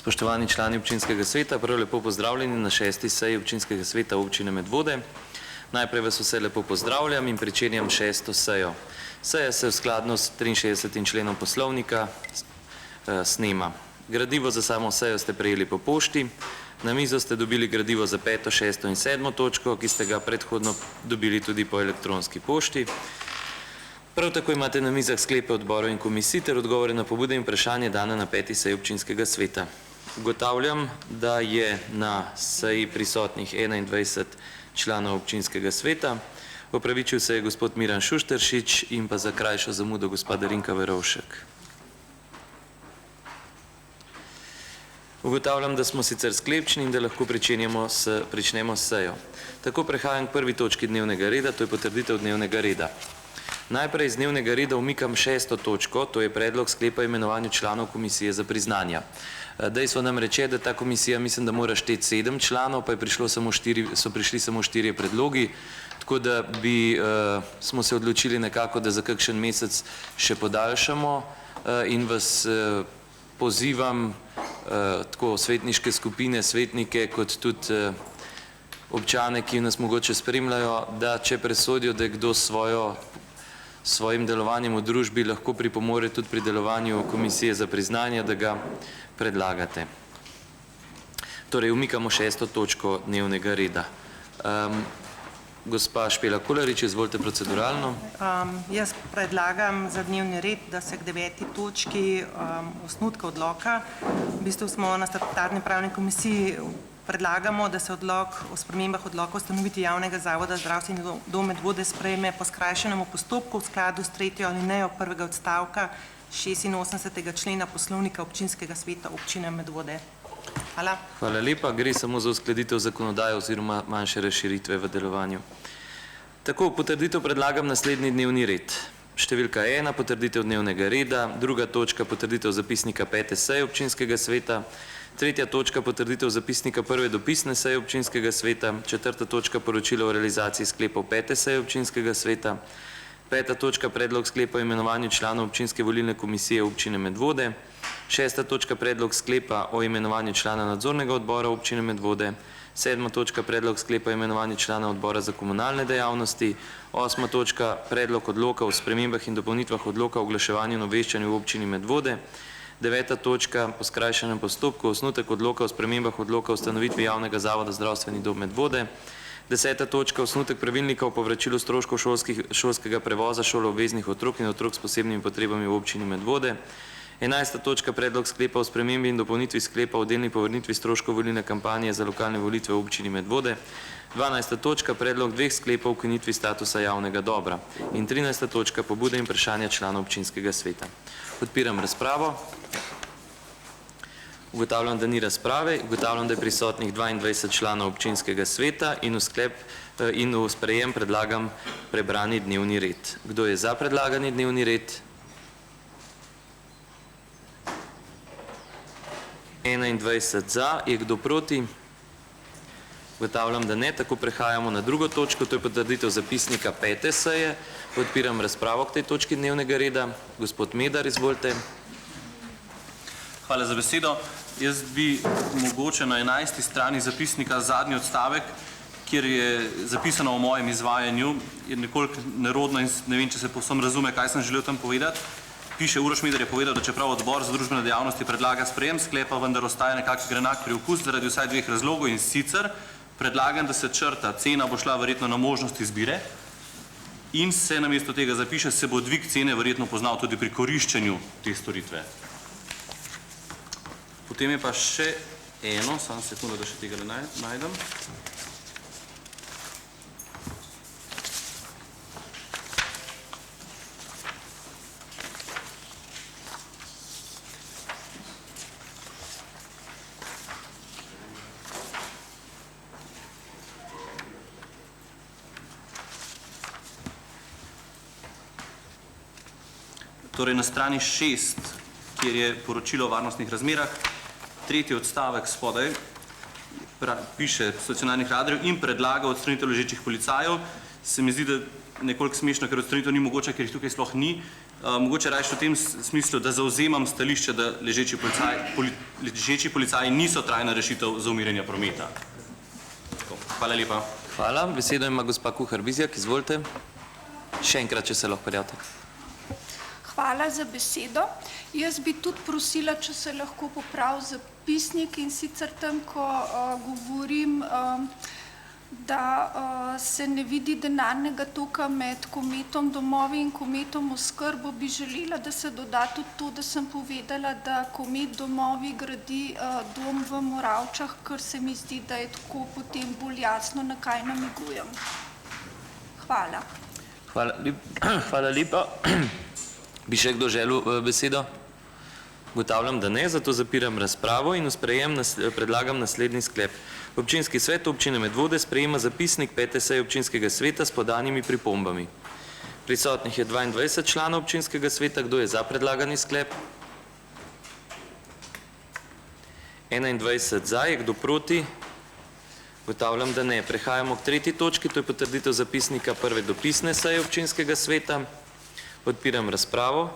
Spoštovani člani občinskega sveta, prav lepo pozdravljeni na 6. seji občinskega sveta občine Medvode. Najprej vas vse lepo pozdravljam in pričenjam 6. sejo. Seja se v skladno s 63. členom poslovnika snema. Gradivo za samo sejo ste prejeli po pošti. Na mizo ste dobili gradivo za 5., 6. in 7. točko, ki ste ga predhodno dobili tudi po elektronski pošti. Prav tako imate na mizah sklepe odborov in komisij ter odgovore na pobude in vprašanje dane na 5. seji občinskega sveta. Ugotavljam, da je na seji prisotnih 21 članov občinskega sveta. Opravičil se je gospod Miran Šušteršič in pa za krajšo zamudo gospod Darinka Verovšek. Ugotavljam, da smo sicer sklepčni in da lahko pričnemo s sejo. Tako prehajam k prvi točki dnevnega reda, to je potrditev dnevnega reda. Najprej iz dnevnega reda umikam 6. točko, to je predlog sklepa o imenovanju članov komisije za priznanja. Dejstvo nam reče, da ta komisija mislim, da mora šteti 7 članov, pa so prišli samo 4 predlogi, tako da smo se odločili nekako, da za kakšen mesec še podaljšamo in vas pozivam tako svetniške skupine, svetnike kot tudi občane, ki nas mogoče spremljajo, da če presodijo, da je kdo svojim delovanjem v družbi lahko pripomore tudi pri delovanju komisije za priznanje, da ga predlagate. Torej, umikamo 6. točko dnevnega reda. Gospa Špela Kolarič, izvolite proceduralno. Jaz predlagam za dnevni red, da se k 9. točki osnutka odloka, v bistvu smo na statutarni pravni komisiji predlagamo, da se odlok o spremembah odloka o ustanovitvi javnega zavoda Zdravstveni dom Medvode sprejme po skrajšanem postopku v skladu s 3. alinejo prvega odstavka 86. člena poslovnika občinskega sveta občine Medvode. Hvala. Hvala lepa. Gre samo za uskladitev zakonodaje oziroma manjše razširitve v delovanju. Tako, potrditev predlagam naslednji dnevni red. Številka 1, potrditev dnevnega reda, 2. točka, potrditev zapisnika 5. seje občinskega sveta, 3. točka, potrditev zapisnika 1. dopisne seje občinskega sveta, 4. točka, poročilo o realizaciji sklepov 5. seje občinskega sveta, 5. točka, predlog sklepa o imenovanju članov občinske volilne komisije občine Medvode, 6. točka, predlog sklepa o imenovanju člana nadzornega odbora občine Medvode, 7. točka, predlog sklepa o imenovanju člana odbora za komunalne dejavnosti, 8. točka, predlog odloka o spremembah in dopolnitvah odloka o oglaševanju in obveščanju v občini Medvode, 9. točka, po skrajšanem postopku osnutek odloka o spremembah odloka o ustanovitvi javnega zavoda Zdravstveni dom Medvode, 10. točka, osnutek pravilnika o povračilu stroškov šolskega prevoza šoloobveznih otrok in otrok s posebnimi potrebami v občini Medvode, 11. točka, predlog sklepa o spremembi in dopolnitvi sklepa o delni povrnitvi stroškov volilne kampanje za lokalne volitve v občini Medvode, 12. točka, predlog 2 sklepov o ukinitvi statusa javnega dobra in 13. točka, pobude in vprašanja članov občinskega sveta. Odpiram razpravo. Ugotavljam, da ni razprave. Ugotavljam, da je prisotnih 22 članov občinskega sveta in v sprejem predlagam prebrani dnevni red. Kdo je za predlagani dnevni red? 21 za. Je kdo proti? Ugotavljam, da ne. Tako prehajamo na 2. točko, to je potrditev zapisnika 5. seje. Odpiram razpravo k tej točki dnevnega reda. Gospod Medar, izvolite. Hvala za besedo. Jaz bi mogoče na 11. strani zapisnika zadnji odstavek, kjer je zapisano o mojem izvajanju, je nekoliko nerodno in ne vem, če se povsem razume, kaj sem želel tam povedati. Piše, Uroš Medar je povedal, da čeprav odbor za družbene dejavnosti predlaga sprejem sklepa, vendar ostaja nekako grenak priokus zaradi vsaj 2 razlogov in sicer predlagam, da se črta, cena bo šla verjetno na možnost izbire in se namesto tega zapiše, se bo dvig cene verjetno poznal tudi pri koriščenju te storitve. Potem je pa še eno, samo sekundo, da še tega ne najdem. Torej na strani 6, kjer je poročilo o varnostnih razmerah, 3. odstavek spodaj piše stacionarnih radarjev in predlaga odstranitev ležečih policajev. Se mi zdi, da nekoliko smešno, ker odstranitev ni mogoče, ker jih tukaj sploh ni. mogoče rajši v tem smislu, da zauzemam stališče, da ležeči policaji niso trajna rešitev za umirjanje prometa. Hvala lepa. Hvala. Besedo ima gospa Kuhar Bizjak, izvolite. Še enkrat, če se lahko prijavite. Hvala za besedo. Jaz bi tudi prosila, če se lahko popravi zapisnik, in sicer tam, ko govorim, da se ne vidi denarnega toka med Kometom domovi in Kometom oskrbo, bi želela, da se doda tudi to, da sem povedala, da Komet domovi gradi dom v Moravčah, ker se mi zdi, da je tako potem bolj jasno, na kaj namigujem. Hvala. Hvala lepa. Bi še kdo želel besedo? Ugotavljam, da ne, zato zapiram razpravo in v sprejem predlagam naslednji sklep. Občinski svet občine Medvode sprejema zapisnik 5. seje občinskega sveta s podanimi pripombami. Prisotnih je 22 članov občinskega sveta. Kdo je za predlagani sklep? 21 za, je kdo proti? Ugotavljam, da ne. Prehajamo k tretji točki, to je potrditev zapisnika prve dopisne seje občinskega sveta. Odpiram razpravo.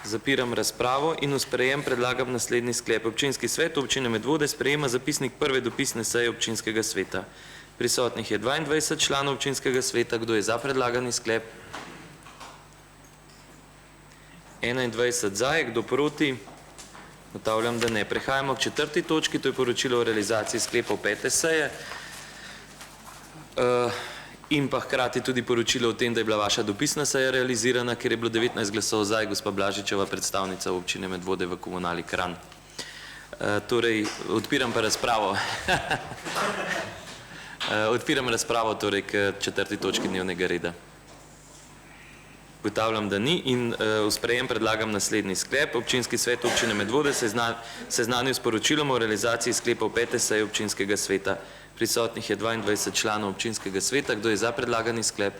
Zapiram razpravo in v sprejem predlagam naslednji sklep. Občinski svet občine Medvode sprejema zapisnik prve dopisne seje občinskega sveta. Prisotnih je 22 članov občinskega sveta. Kdo je za predlagani sklep? 21 za, je kdo proti? Ugotavljam, da ne. Prehajamo k četrti točki, to je poročilo o realizaciji sklepov 5. seje. In pa hkrati tudi poročilo o tem, da je bila vaša dopisna seja realizirana, ker je bilo 19 glasov za, gospa Blažičeva, predstavnica občine Medvode v komunali Kranj. Torej, odpiram pa razpravo. Odpiram razpravo torej k četrti točki dnevnega reda. Ugotavljam, da ni in v sprejem predlagam naslednji sklep. Občinski svet občine Medvode seznanil s poročilom o realizaciji sklepov 5. seje občinskega sveta. Prisotnih je 22 članov občinskega sveta. Kdo je za predlagani sklep?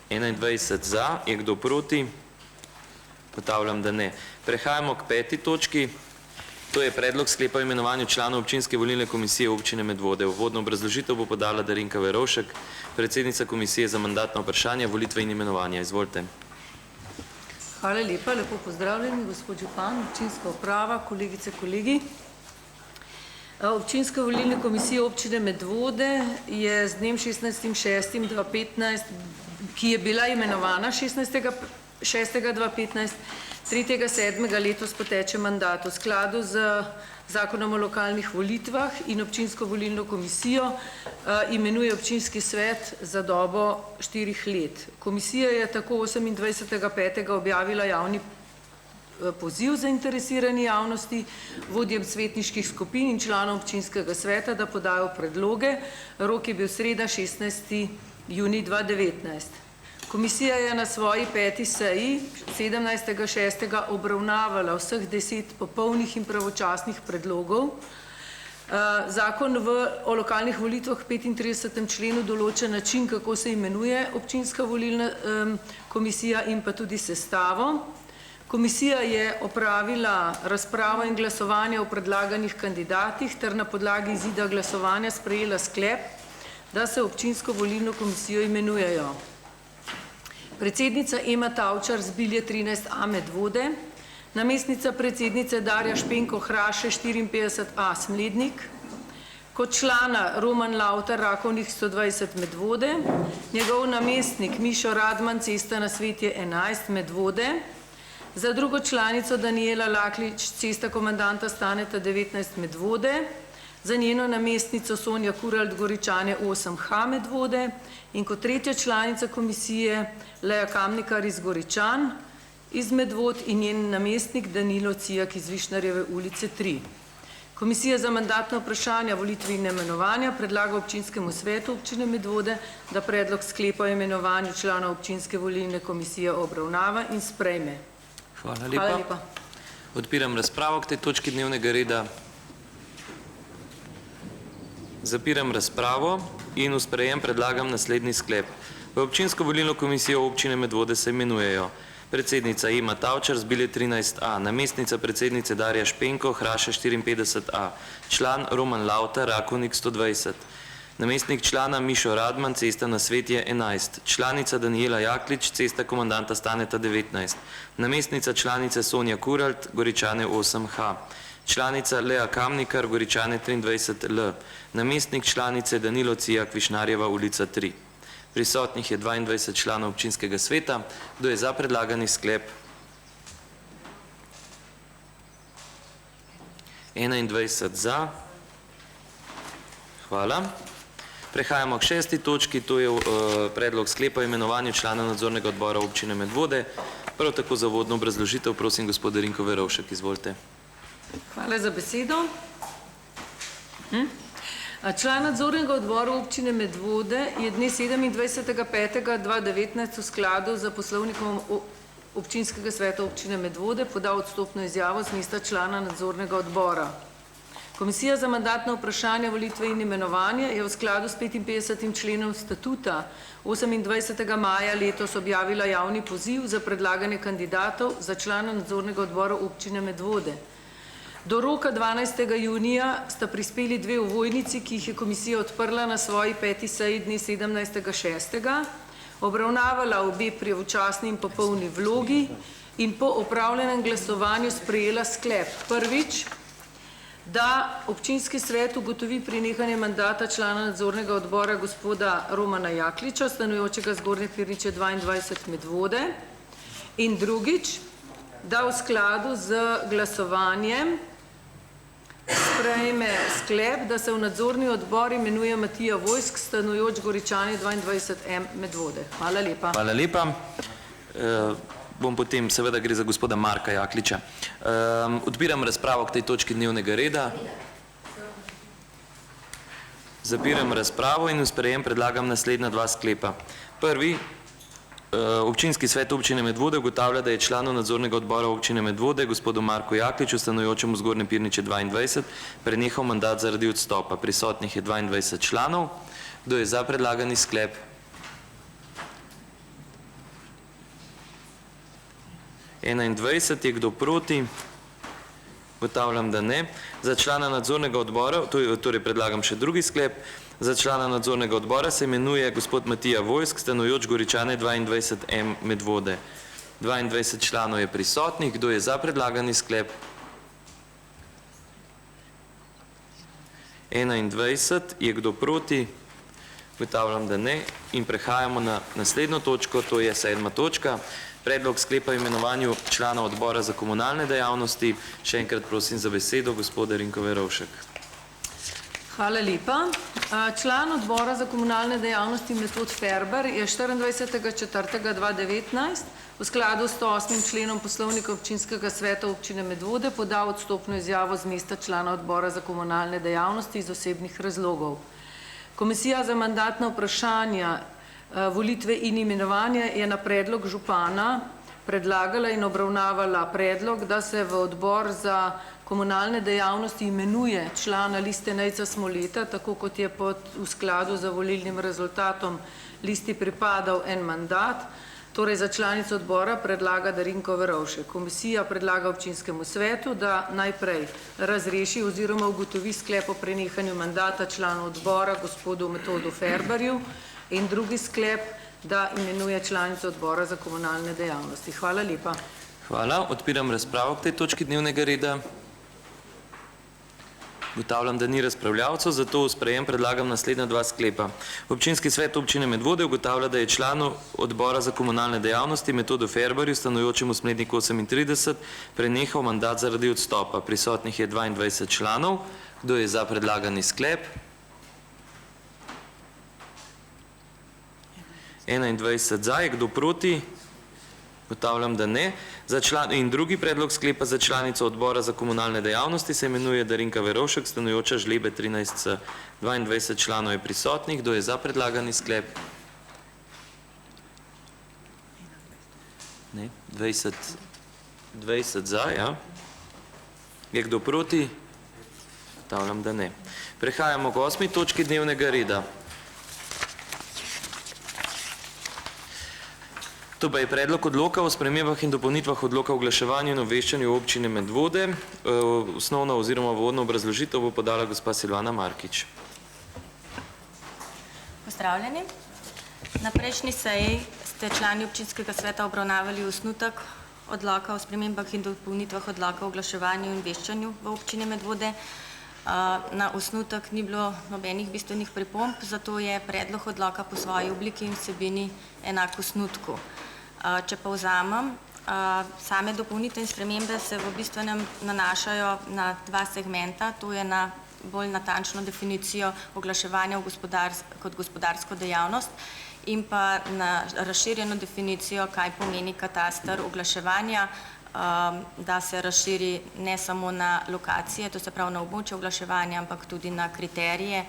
21 za. Je kdo proti? Ugotavljam, da ne. Prehajamo k peti točki. To je predlog sklepa o imenovanju članov občinske volilne komisije občine Medvode. Uvodno obrazložitev bo podala Darinka Verovšek, predsednica komisije za mandatna vprašanja, volitve in imenovanja. Izvolite. Hvala lepa, lepo pozdravljeni, gospod župan, občinska uprava, kolegice, kolegi. Občinska volilna komisija občine Medvode je z dnem 16.6.2015, ki je bila imenovana 16.6.2015, 3.7. letos poteče mandat. V skladu z zakonom o lokalnih volitvah in občinsko volilno komisijo imenuje občinski svet za dobo 4 let. Komisija je tako 28.5. objavila javni poziv zainteresirani javnosti, vodjem svetniških skupin in članov občinskega sveta, da podajo predloge. Rok je bil sreda 16. junij 2019. Komisija je na svoji 5. seji 17.6. obravnavala vseh 10 popolnih in pravočasnih predlogov. Zakon o lokalnih volitvah v 35. členu določa način, kako se imenuje občinska volilna komisija in pa tudi sestavo. Komisija je opravila razpravo in glasovanje o predlaganih kandidatih ter na podlagi izida glasovanja sprejela sklep, da se občinsko volilno komisijo imenujejo predsednica Ema Tavčar z Bilje 13a Medvode, namestnica predsednice Darja Špenko Hraše 54a Smlednik, kot člana Roman Lavtar Rakovnik 120 Medvode, njegov namestnik Mišo Radman Cesta na Svetje 11 Medvode, za drugo članico Danijela Laklič Cesta komandanta Staneta 19 Medvode, za njeno namestnico Sonja Kuralt Goričane 8H Medvode in kot tretja članica komisije Leja Kamnikar iz Goričan iz Medvod in njen namestnik Danilo Cijak iz Višnarjeve ulice 3. Komisija za mandatna vprašanja, volitve in imenovanja predlaga občinskemu svetu občine Medvode, da predlog sklepa o imenovanju članov občinske volilne komisije obravnava in sprejme. Hvala lepa. Odpiram razpravo k tej točki dnevnega reda. Zapiram razpravo in v sprejem predlagam naslednji sklep. V občinsko volilno komisijo občine Medvode se imenujejo predsednica Ema Tavčar z Bilje 13a, namestnica predsednice Darja Špenko Hraše 54a, član Roman Lavtar Rakovnik 120, Namestnik člana Mišo Radman, cesta na Svetje 11. Članica Danijela Jaklič, cesta komandanta Staneta 19. Namestnica članice Sonja Kuralt, Goričane 8H. Članica Lea Kamnikar, Goričane 23L. Namestnik članice Danilo Cijak, Višnarjeva ulica 3. Prisotnih je 22 članov občinskega sveta. Kdo je za predlagani sklep? 21 za. Hvala. Prehajamo k 6. točki, to je predlog sklepa o imenovanju člana nadzornega odbora občine Medvode. Prav tako za uvodno obrazložitev prosim gospoda Rinko Verovšek, izvolite. Hvala za besedo. Član nadzornega odbora občine Medvode je dne 27.5.2019 v skladu z poslovnikom občinskega sveta občine Medvode podal odstopno izjavo z mesta člana nadzornega odbora. Komisija za mandatna vprašanja, volitve in imenovanje je v skladu s 55. členom statuta 28. maja letos objavila javni poziv za predlaganje kandidatov za člana nadzornega odbora občine Medvode. Do roka 12. junija sta prispeli dve ovojnici, ki jih je komisija odprla na svoji 5. seji dne 17.6., obravnavala obe pravočasni in popolni vlogi in po opravljenem glasovanju sprejela sklep. Prvič, da občinski svet ugotovi prenehanje mandata člana nadzornega odbora gospoda Romana Jakliča, stanujočega Zgornje Pirniče 22 Medvode. In drugič, da v skladu z glasovanjem sprejme sklep, da se v nadzorni odbor imenuje Matija Vojsk, stanujoč Goričane 22M Medvode. Hvala lepa. Hvala lepa. Bom potem, seveda gre za gospoda Marka Jakliča. Odpiram razpravo k tej točki dnevnega reda. Zapiram razpravo in v sprejem predlagam naslednja dva sklepa. Prvi, občinski svet občine Medvode ugotavlja, da je članu nadzornega odbora občine Medvode, gospodu Marku Jakliču, stanujočemu Zgornje Pirniče 22, prenehal mandat zaradi odstopa. Prisotnih je 22 članov. Kdo je za predlagani sklep? Je kdo proti? Ugotavljam, da ne. Za člana nadzornega odbora, torej predlagam še drugi sklep, za člana nadzornega odbora se imenuje gospod Matija Vojsk, stanujoč Goričane 22M Medvode. 22 članov je prisotnih. Kdo je za predlagani sklep? 21. Je kdo proti? Ugotavljam, da ne. In prehajamo na naslednjo točko, to je 7. točka. Predlog sklepa o imenovanju člana odbora za komunalne dejavnosti. Še enkrat prosim za besedo gospoda Rinko Verovšek. Hvala lepa. Član odbora za komunalne dejavnosti Metod Ferber je 24.4.2019 v skladu s 108. členom poslovnika občinskega sveta občine Medvode podal odstopno izjavo z mesta člana odbora za komunalne dejavnosti iz osebnih razlogov. Komisija za mandatna vprašanja, volitve in imenovanje je na predlog župana predlagala in obravnavala predlog, da se v odbor za komunalne dejavnosti imenuje člana liste Nejca Smoleta, tako kot je v skladu z volilnim rezultatom listi pripadal en mandat. Torej za članico odbora predlaga Darinko Verovšek. Komisija predlaga občinskemu svetu, da najprej razreši oziroma ugotovi sklep o prenehanju mandata članu odbora gospodu Metodu Ferberju in drugi sklep, da imenuje članico odbora za komunalne dejavnosti. Hvala lepa. Hvala. Odpiram razpravo k tej točki dnevnega reda. Ugotavljam, da ni razpravljavcev, zato v sprejem predlagam naslednja dva sklepa. Občinski svet občine Medvode ugotavlja, da je članu odbora za komunalne dejavnosti Metodu Ferberju, stanujočemu Smledniku 38, prenehal mandat zaradi odstopa. Prisotnih je 22 članov. Kdo je za predlagani sklep? 21 za. Je kdo proti? Ugotavljam, da ne. In drugi predlog sklepa za članico odbora za komunalne dejavnosti se imenuje Darinka Verovšek, stanujoča Žlebe 13C. 22 članov je prisotnih. Kdo je za predlagani sklep? Ne. 20 za, ja. Je kdo proti? Ugotavljam, da ne. Prehajamo k 8. točki dnevnega reda. To pa je predlog odloka o spremembah in dopolnitvah odloka o oglaševanju in obveščanju občine Medvode. Osnovno oziroma vodno obrazložitev bo podala gospa Silvana Markič. pozdravljeni. Na prejšnji seji ste člani občinskega sveta obravnavali osnutek odloka o spremembah in dopolnitvah odloka o oglaševanju in obveščanju v občini Medvode. Na osnutek ni bilo nobenih bistvenih pripomb, zato je predlog odloka po svoji obliki in vsebini enak osnutku. Če povzamem, same dopolnitve in spremembe se v bistvenem nanašajo na dva segmenta, to je na bolj natančno definicijo oglaševanja kot gospodarsko dejavnost in pa na razširjeno definicijo, kaj pomeni kataster oglaševanja, da se razširi ne samo na lokacije, to se pravi na območje oglaševanja, ampak tudi na kriterije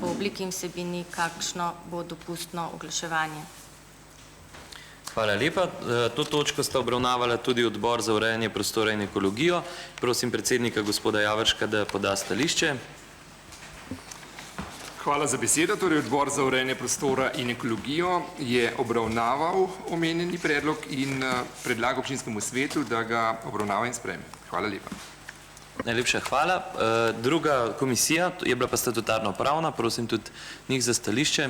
po obliki in vsebini, kakšno bo dopustno oglaševanje. Hvala lepa. To točko sta obravnavala tudi Odbor za urejanje prostora in ekologijo. Prosim predsednika gospoda Javorška, da poda stališče. Hvala za besedo. Torej, Odbor za urejanje prostora in ekologijo je obravnaval omenjeni predlog in predlaga občinskemu svetu, da ga obravnava in sprejme. Hvala lepa. Najlepša hvala. Druga komisija je bila pa statutarno pravna. Prosim tudi njih za stališče.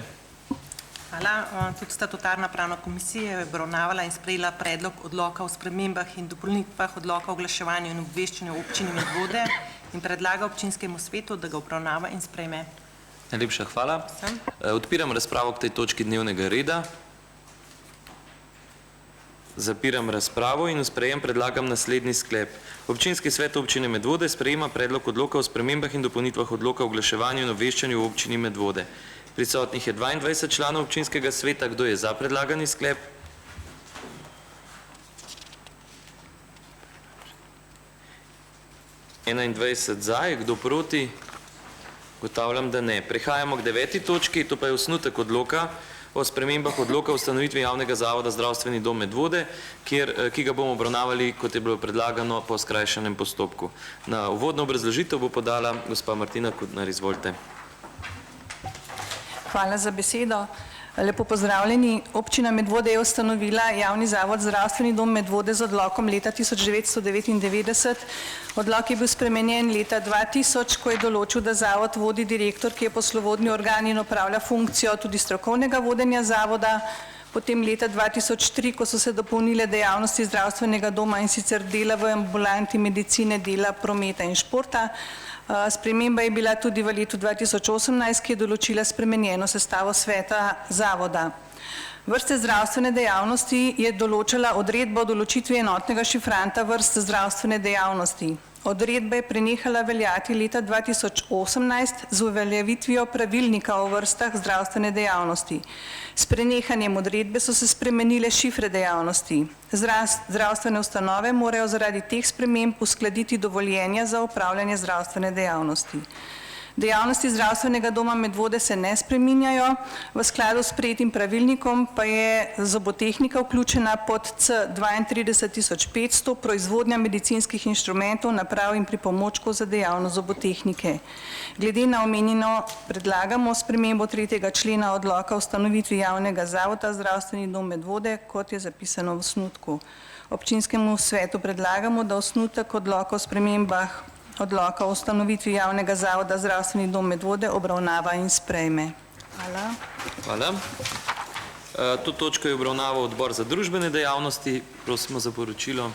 Hvala. Tudi statutarna pravna komisija je obravnavala in sprejela predlog odloka o spremembah in dopolnitvah odloka o oglaševanju in obveščanju v občini Medvode in predlaga občinskemu svetu, da ga obravnava in sprejme. Najlepša hvala. Odpiram razpravo k tej točki dnevnega reda. Zapiram razpravo in v sprejem predlagam naslednji sklep. Občinski svet občine Medvode sprejema predlog odloka o spremembah in dopolnitvah odloka o oglaševanju in obveščanju v občini Medvode. Prisotnih je 22 članov občinskega sveta. Kdo je za predlagani sklep? (21) za, je kdo proti? Ugotavljam, da ne. Prehajamo k 9. točki, to pa je osnutek odloka o spremembah odloka o ustanovitvi javnega zavoda Zdravstveni dom Medvode, ki ga bomo obravnavali, kot je bilo predlagano, po skrajšanem postopku. Na uvodno obrazložitev bo podala gospa Martina Kutnar. Izvolite. Hvala za besedo. Lepo pozdravljeni. Občina Medvode je ustanovila javni zavod Zdravstveni dom Medvode z odlokom leta 1999. Odlok je bil spremenjen leta 2000, ko je določil, da zavod vodi direktor, ki je poslovodni organ in opravlja funkcijo tudi strokovnega vodenja zavoda. Potem leta 2003, ko so se dopolnile dejavnosti zdravstvenega doma in sicer dela v ambulanti medicine, dela prometa in športa. Sprememba je bila tudi v letu 2018, ki je določila spremenjeno sestavo sveta zavoda. Vrste zdravstvene dejavnosti je določala odredba o določitvi enotnega šifranta vrst zdravstvene dejavnosti. Odredba je prenehala veljati leta 2018 z uveljavitvijo pravilnika o vrstah zdravstvene dejavnosti. S prenehanjem odredbe so se spremenile šifre dejavnosti. Zdravstvene ustanove morajo zaradi teh sprememb uskladiti dovoljenja za opravljanje zdravstvene dejavnosti. Dejavnosti zdravstvenega doma Medvode se ne spreminjajo, v skladu s sprejetim pravilnikom pa je zobotehnika vključena pod C 32500 proizvodnja medicinskih inštrumentov, naprav in pripomočkov za dejavnost zobotehnike. Glede na omenjeno predlagamo spremembo 3. člena odloka o ustanovitvi javnega zavoda Zdravstveni dom Medvode, kot je zapisano v osnutku. Občinskemu svetu predlagamo, da osnutek odloka o spremembah odloka o ustanovitvi javnega zavoda Zdravstveni dom Medvode obravnava in sprejme. Hvala. Hvala. To točko je obravnaval Odbor za družbene dejavnosti. Prosimo za poročilo.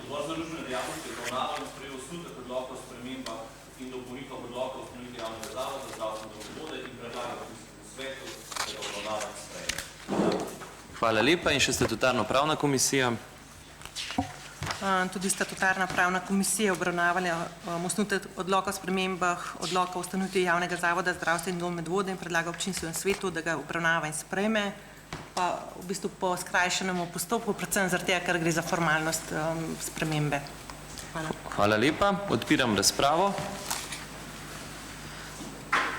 Odbor za družbene dejavnosti je obravnaval in sprejel osnutek odloka o spremembah in dopolnitvah odloka o ustanovitvi javnega zavoda Zdravstveni dom Medvode in predlaga občinskemu svetu, da ga obravnava in sprejme. Hvala lepa. In še statutarno pravna komisija. Tudi statutarna pravna komisija obravnavala osnutek odloka o spremembah odloka o ustanovitvi javnega zavoda Zdravstveni dom Medvode in predlaga občinskemu svetu, da ga obravnava in sprejme, pa v bistvu po skrajšanem postopku, predvsem zaradi tega, ker gre za formalnost spremembe. Hvala. Hvala lepa. Odpiram razpravo.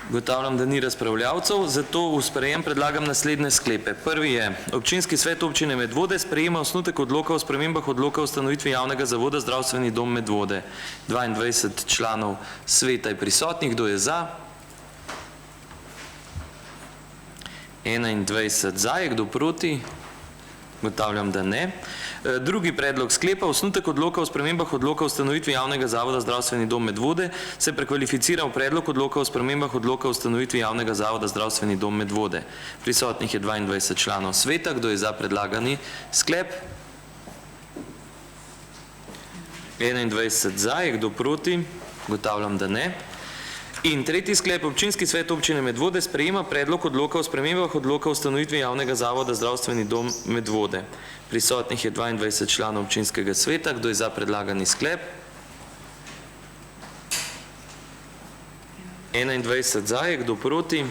Ugotavljam, da ni razpravljavcev, zato v sprejem predlagam naslednje sklepe. Prvi je: Občinski svet občine Medvode sprejema osnutek odloka o spremembah odloka o ustanovitvi javnega zavoda Zdravstveni dom Medvode. 22 članov sveta je prisotnih. Kdo je za? 21 za. Je kdo proti? Ugotavljam, da ne. Drugi predlog sklepa, osnutek odloka o spremembah odloka o ustanovitvi javnega zavoda Zdravstveni dom Medvode se prekvalificira v predlog odloka o spremembah odloka o ustanovitvi javnega zavoda Zdravstveni dom Medvode. Prisotnih je 22 članov sveta. Kdo je za predlagani sklep? 21 za, je kdo proti? Ugotavljam, da ne. In tretji sklep, občinski svet občine Medvode sprejema predlog odloka o spremembah odloka o ustanovitvi javnega zavoda Zdravstveni dom Medvode. Prisotnih je 22 članov občinskega sveta. Kdo je za predlagani sklep? 21 za, je kdo proti?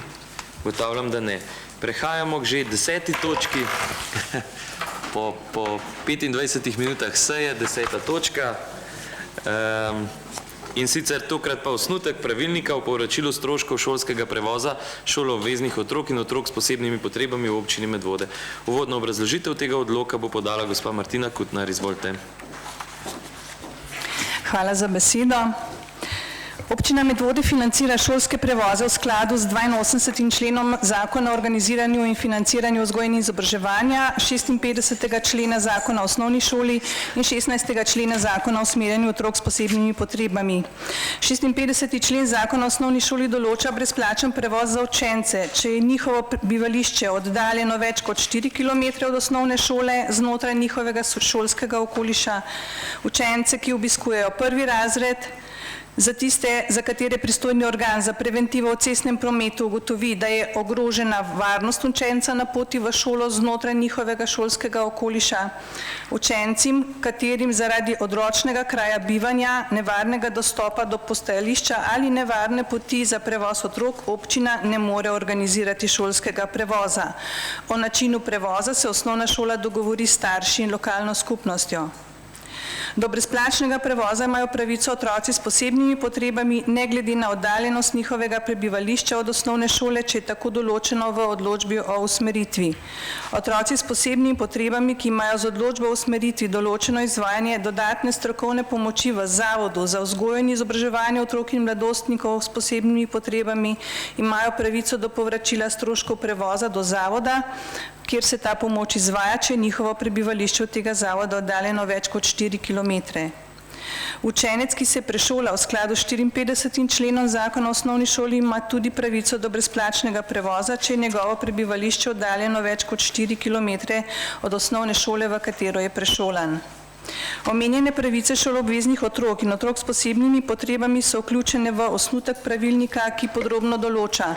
Ugotavljam, da ne. Prehajamo k že 10. točki. Po 25 minutah seje, 10. točka. In sicer tokrat pa osnutek pravilnika o povračilu stroškov šolskega prevoza šoloobveznih otrok in otrok s posebnimi potrebami v občini Medvode. Uvodno obrazložitev tega odloka bo podala gospa Martina Kutnar. Izvolite. Hvala za besedo. Občina Medvode financira šolske prevoze v skladu z 82. členom Zakona o organiziranju in financiranju vzgoje in izobraževanja, 56. člena Zakona o osnovni šoli in 16. člena Zakona o usmerjanju otrok s posebnimi potrebami. 56. člen Zakona o osnovni šoli določa brezplačen prevoz za učence, če je njihovo bivališče oddaljeno več kot 4 km od osnovne šole znotraj njihovega šolskega okoliša. Učence, ki obiskujejo prvi razred, za tiste, za katere pristojni organ za preventivo v cestnem prometu ugotovi, da je ogrožena varnost učenca na poti v šolo znotraj njihovega šolskega okoliša. Učencem, katerim zaradi odročnega kraja bivanja, nevarnega dostopa do postajališča ali nevarne poti za prevoz otrok, občina ne more organizirati šolskega prevoza. O načinu prevoza se osnovna šola dogovori s starši in lokalno skupnostjo. Do brezplačnega prevoza imajo pravico otroci s posebnimi potrebami, ne glede na oddaljenost njihovega prebivališča od osnovne šole, če je tako določeno v odločbi o usmeritvi. Otroci s posebnimi potrebami, ki imajo z odločbo o usmeritvi določeno izvajanje dodatne strokovne pomoči v Zavodu za vzgojo in izobraževanje otrok in mladostnikov s posebnimi potrebami, imajo pravico do povračila stroškov prevoza do zavoda, kjer se ta pomoč izvaja, če je njihovo prebivališče od tega zavoda oddaljeno več kot 4 km. Učenec, ki se prešola v skladu s 54. členom Zakona o osnovni šoli, ima tudi pravico do brezplačnega prevoza, če je njegovo prebivališče oddaljeno več kot 4 km od osnovne šole, v katero je prešolan. Omenjene pravice šoloobveznih otrok in otrok s posebnimi potrebami so vključene v osnutek pravilnika, ki podrobno določa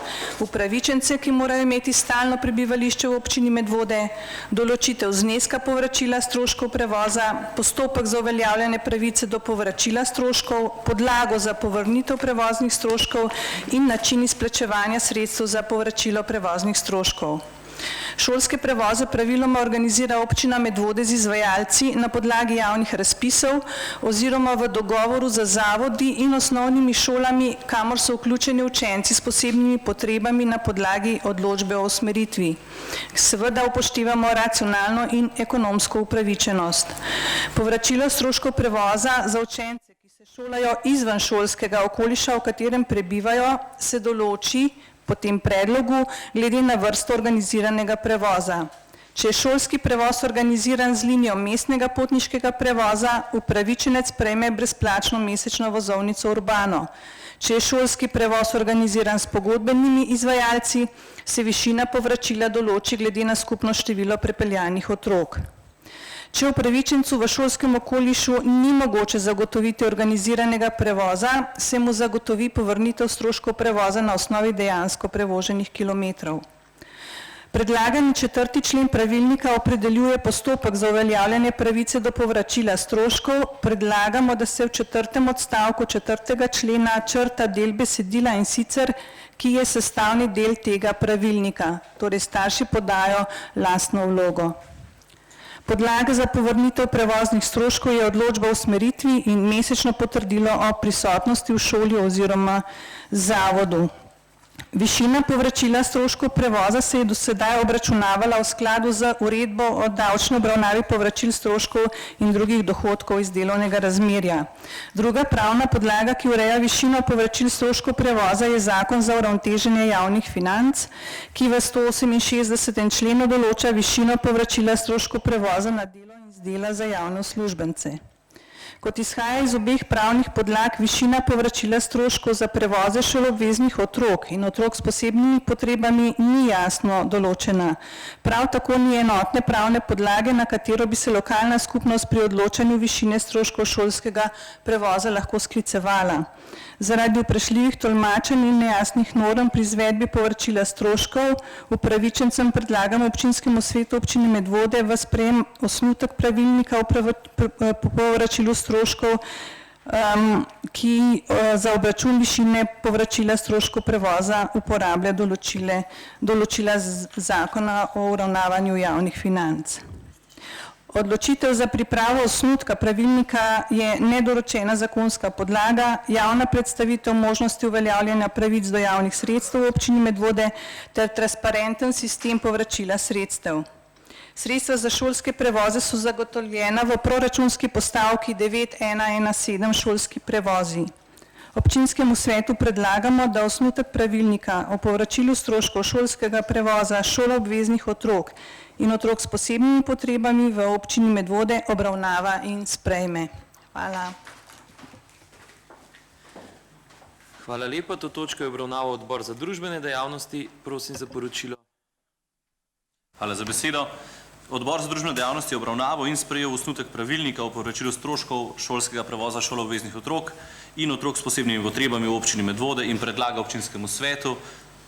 upravičence, ki morajo imeti stalno prebivališče v občini Medvode, določitev zneska povračila stroškov prevoza, postopek za uveljavljanje pravice do povračila stroškov, podlago za povrnitev prevoznih stroškov in način izplačevanja sredstev za povračilo prevoznih stroškov. Šolske prevoze praviloma organizira občina Medvode z izvajalci na podlagi javnih razpisov oziroma v dogovoru z zavodi in osnovnimi šolami, kamor so vključeni učenci s posebnimi potrebami na podlagi odločbe o usmeritvi. Seveda upoštevamo racionalno in ekonomsko upravičenost. Povračilo stroškov prevoza za učence, ki se šolajo izven šolskega okoliša, v katerem prebivajo, se določi po tem predlogu glede na vrsto organiziranega prevoza. Če je šolski prevoz organiziran z linijo mestnega potniškega prevoza, upravičenec prejme brezplačno mesečno vozovnico Urbano. Če je šolski prevoz organiziran s pogodbenimi izvajalci, se višina povračila določi glede na skupno število prepeljanih otrok. Če upravičencu v šolskem okolišu ni mogoče zagotoviti organiziranega prevoza, se mu zagotovi povrnitev stroškov prevoza na osnovi dejansko prevoženih kilometrov. Predlagani 4. člen pravilnika opredeljuje postopek za uveljavljanje pravice do povračila stroškov. Predlagamo, da se v 4. odstavku 4. člena črta del besedila in sicer, ki je sestavni del tega pravilnika, torej starši podajo lastno vlogo. Podlaga za povrnitev prevoznih stroškov je odločba o usmeritvi in mesečno potrdilo o prisotnosti v šoli oziroma zavodu. Višina povračila stroškov prevoza se je do sedaj obračunavala v skladu z uredbo o davčni obravnavi povračil stroškov in drugih dohodkov iz delovnega razmerja. Druga pravna podlaga, ki ureja višino povračil stroškov prevoza, je Zakon za uravnoteženje javnih financ, ki v 168. členu določa višino povračila stroškov prevoza na delo in z dela za javne uslužbence. Kot izhaja iz obeh pravnih podlag, višina povračila stroškov za prevoze šoloobveznih otrok in otrok s posebnimi potrebami ni jasno določena. Prav tako ni enotne pravne podlage, na katero bi se lokalna skupnost pri odločanju višine stroškov šolskega prevoza lahko sklicevala. Zaradi vprašljivih tolmačenj in nejasnih norm pri izvedbi povračila stroškov upravičencem predlagamo občinskemu svetu občine Medvode v sprejem osnutek pravilnika o povračilu stroškov, ki za obračun višine povračila stroškov prevoza uporablja določila Zakona o uravnavanju javnih financ. Odločitev za pripravo osnutka pravilnika je nedoročena zakonska podlaga, javna predstavitev možnosti uveljavljanja pravic do javnih sredstev v občini Medvode ter transparenten sistem povračila sredstev. Sredstva za šolske prevoze so zagotovljena v proračunski postavki 9117 šolski prevozi. Občinskemu svetu predlagamo, da osnutek pravilnika o povračilu stroškov šolskega prevoza šoloobveznih otrok in otrok s posebnimi potrebami v občini Medvode obravnava in sprejme. Hvala. Hvala lepa. To točko je obravnaval Odbor za družbene dejavnosti. Prosim za poročilo. Hvala za besedo. Odbor za družbene dejavnosti je obravnaval in sprejel osnutek pravilnika o povračilu stroškov šolskega prevoza šoloobveznih otrok in otrok s posebnimi potrebami v občini Medvode in predlaga občinskemu svetu,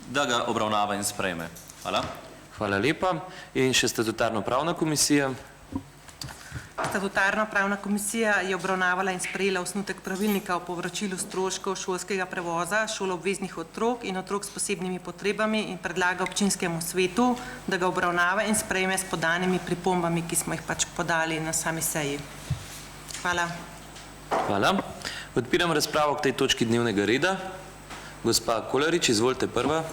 da ga obravnava in sprejme. Hvala. Hvala lepa. In še statutarno pravna komisija. Statutarna pravna komisija je obravnavala in sprejela osnutek pravilnika o povračilu stroškov šolskega prevoza šoloobveznih otrok in otrok s posebnimi potrebami in predlaga občinskemu svetu, da ga obravnava in sprejme s podanimi pripombami, ki smo jih pač podali na sami seji. Hvala. Hvala. Odpiram razpravo k tej točki dnevnega reda. Gospa Kolarič, izvolite prva.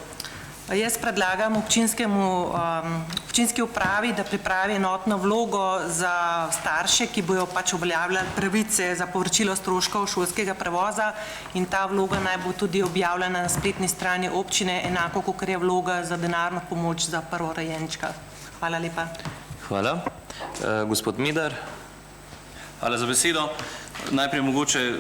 Jaz predlagam občinski upravi, da pripravi enotno vlogo za starše, ki bojo pač uveljavljali pravice za povračilo stroškov šolskega prevoza in ta vloga naj bo tudi objavljena na spletni strani občine, enako kot je vloga za denarno pomoč za prvorojenčka. Hvala lepa. Hvala. Gospod Medar. Hvala za besedo. Najprej mogoče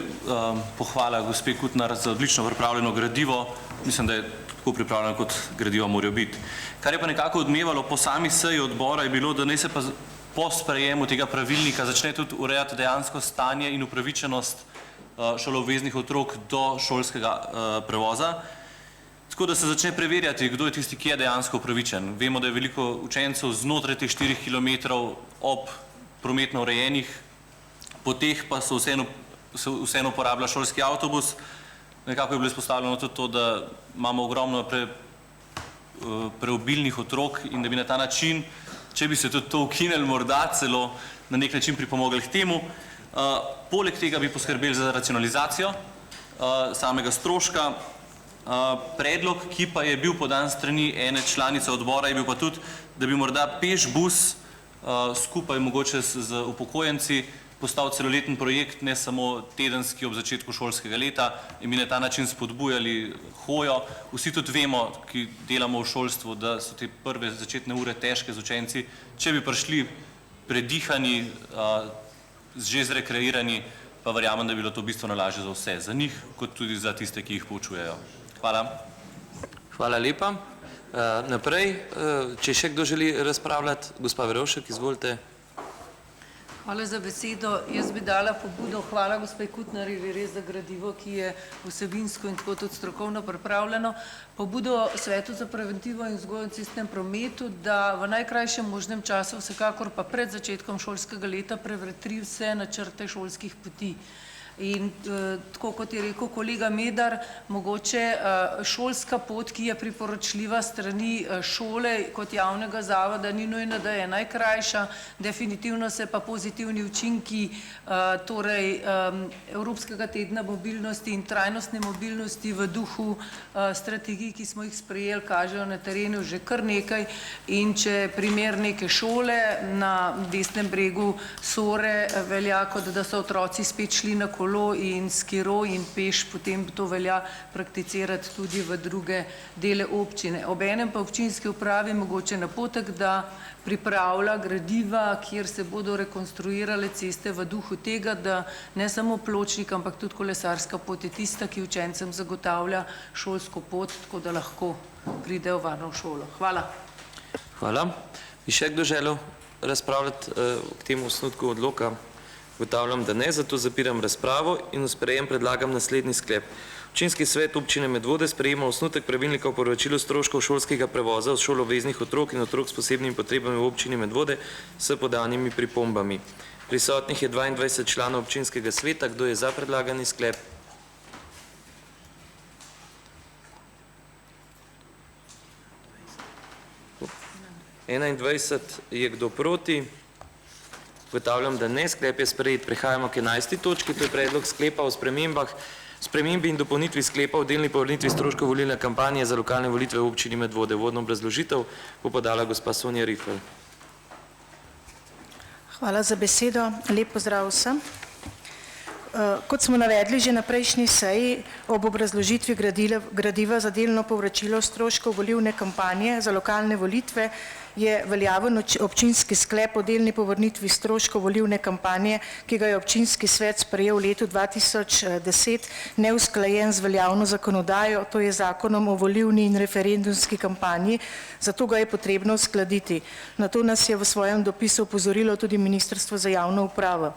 pohvala gospe Kutnar za odlično pripravljeno gradivo. Mislim, da je tako pripravljeno, kot gradiva morajo biti. Kar je pa nekako odmevalo po sami seji odbora je bilo, da naj se pa po sprejemu tega pravilnika začne tudi urejati dejansko stanje in upravičenost šoloobveznih otrok do šolskega prevoza. Tako da se začne preverjati, kdo je tisti, ki je dejansko upravičen. Vemo, da je veliko učencev znotraj teh 4 kilometrov ob prometno urejenih poteh, pa se vseeno uporablja šolski avtobus. Nekako je bilo izpostavljeno tudi to, da imamo ogromno preobilnih otrok in da bi na ta način, če bi se tudi to ukinili, morda celo na nek način pripomogli k temu. Poleg tega bi poskrbeli za racionalizacijo samega stroška. Predlog, ki pa je bil podan strani ene članice odbora, je bil pa tudi, da bi morda peš bus skupaj mogoče z upokojenci postal celoleten projekt, ne samo tedenski ob začetku šolskega leta in bi na ta način spodbujali hojo. Vsi tudi vemo, ki delamo v šolstvu, da so te prve začetne ure težke z učenci. Če bi prišli predihani, že zrekreirani, pa verjamem, da bi bilo to bistveno lažje za vse, za njih, kot tudi za tiste, ki jih poučujejo. Hvala. Hvala lepa. Naprej, če še kdo želi razpravljati, gospa Verovšek, izvolite. Hvala za besedo. Jaz bi dala pobudo, hvala gospe Kutnarjevi res za gradivo, ki je vsebinsko in tako tudi strokovno pripravljeno, pobudo Svetu za preventivo in vzgojo v cestnem prometu, da v najkrajšem možnem času, vsekakor pa pred začetkom šolskega leta, prevetri vse načrte šolskih poti. In tako kot je rekel kolega Medar, mogoče šolska pot, ki je priporočljiva strani šole kot javnega zavoda, ni nujno, da je najkrajša, definitivno se pa pozitivni učinki torej Evropskega tedna mobilnosti in trajnostne mobilnosti v duhu strategij, ki smo jih sprejeli, kažejo na terenu že kar nekaj. In če primer neke šole na desnem bregu Sore velja, kot da so otroci spet šli na kolo in skiro in peš, potem to velja prakticirati tudi v druge dele občine. Obenem pa občinski upravi mogoče napotek, da pripravlja gradiva, kjer se bodo rekonstruirale ceste v duhu tega, da ne samo pločnik, ampak tudi kolesarska pot je tista, ki učencem zagotavlja šolsko pot, tako da lahko pridejo varno v šolo. Hvala. Hvala. Bi še kdo želel razpravljati k temu osnutku odloka? Ugotavljam, da ne, zato zapiram razpravo in v sprejem predlagam naslednji sklep. Občinski svet občine Medvode sprejema osnutek pravilnika o povračilu stroškov šolskega prevoza od šoloobveznih otrok in otrok s posebnimi potrebami v občini Medvode s podanimi pripombami. Prisotnih je 22 članov občinskega sveta. Kdo je za predlagani sklep? Je kdo proti? Ugotavljam, da ne, sklep je sprejet. Prehajamo k 11. točki, to je predlog sklepa o spremembi in dopolnitvi sklepa o delni povrnitvi stroškov volilne kampanje za lokalne volitve v občini Medvode. Uvodno obrazložitev bo podala gospa Sonja Rifel. Hvala za besedo. Lep pozdrav vsem. Kot smo navedli že na prejšnji seji, ob obrazložitvi gradiva za delno povračilo stroškov volilne kampanje za lokalne volitve je veljaven občinski sklep o delni povrnitvi stroškov volilne kampanje, ki ga je občinski svet sprejel v letu 2010, neusklajen z veljavno zakonodajo, to je zakonom o volilni in referendumski kampanji, zato ga je potrebno uskladiti. Na to nas je v svojem dopisu opozorilo tudi Ministrstvo za javno upravo.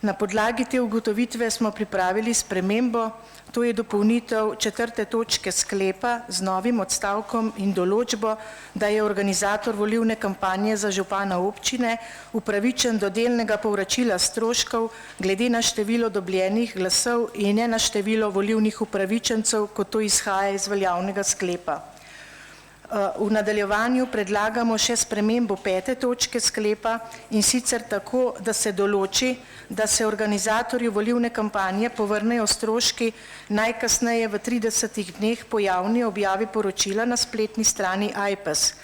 Na podlagi te ugotovitve smo pripravili spremembo, to je dopolnitev 4. točke sklepa z novim odstavkom in določbo, da je organizator volilne kampanje za župana občine upravičen do delnega povračila stroškov glede na število dobljenih glasov in ne na število volilnih upravičencev, kot to izhaja iz veljavnega sklepa. V nadaljevanju predlagamo še spremembo 5. točke sklepa in sicer tako, da se določi, da se organizatorju volilne kampanje povrnejo stroški najkasneje v 30 dneh po javni objavi poročila na spletni strani AJPES.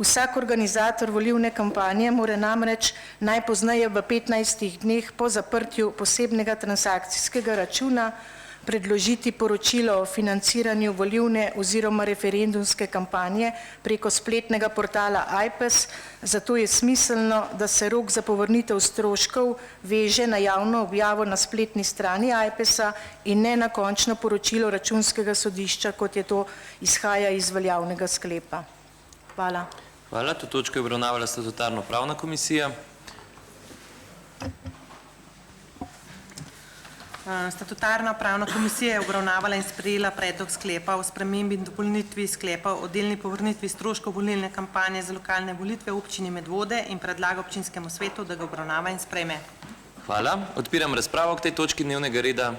Vsak organizator volilne kampanje mora namreč najpozneje v 15 dneh po zaprtju posebnega transakcijskega računa predložiti poročilo o financiranju volilne oziroma referendumske kampanje preko spletnega portala AJPES, zato je smiselno, da se rok za povrnitev stroškov veže na javno objavo na spletni strani AJPES-a in ne na končno poročilo računskega sodišča, kot je to izhaja iz veljavnega sklepa. Hvala. Hvala. To točko je obravnavala statutarno-pravna komisija. Statutarna pravna komisija je obravnavala in sprejela predlog sklepa o spremembi in dopolnitvi sklepa o delni povrnitvi stroškov volilne kampanje za lokalne volitve v občini Medvode in predlaga občinskemu svetu, da ga obravnava in sprejme. Hvala. Odpiram razpravo k tej točki dnevnega reda.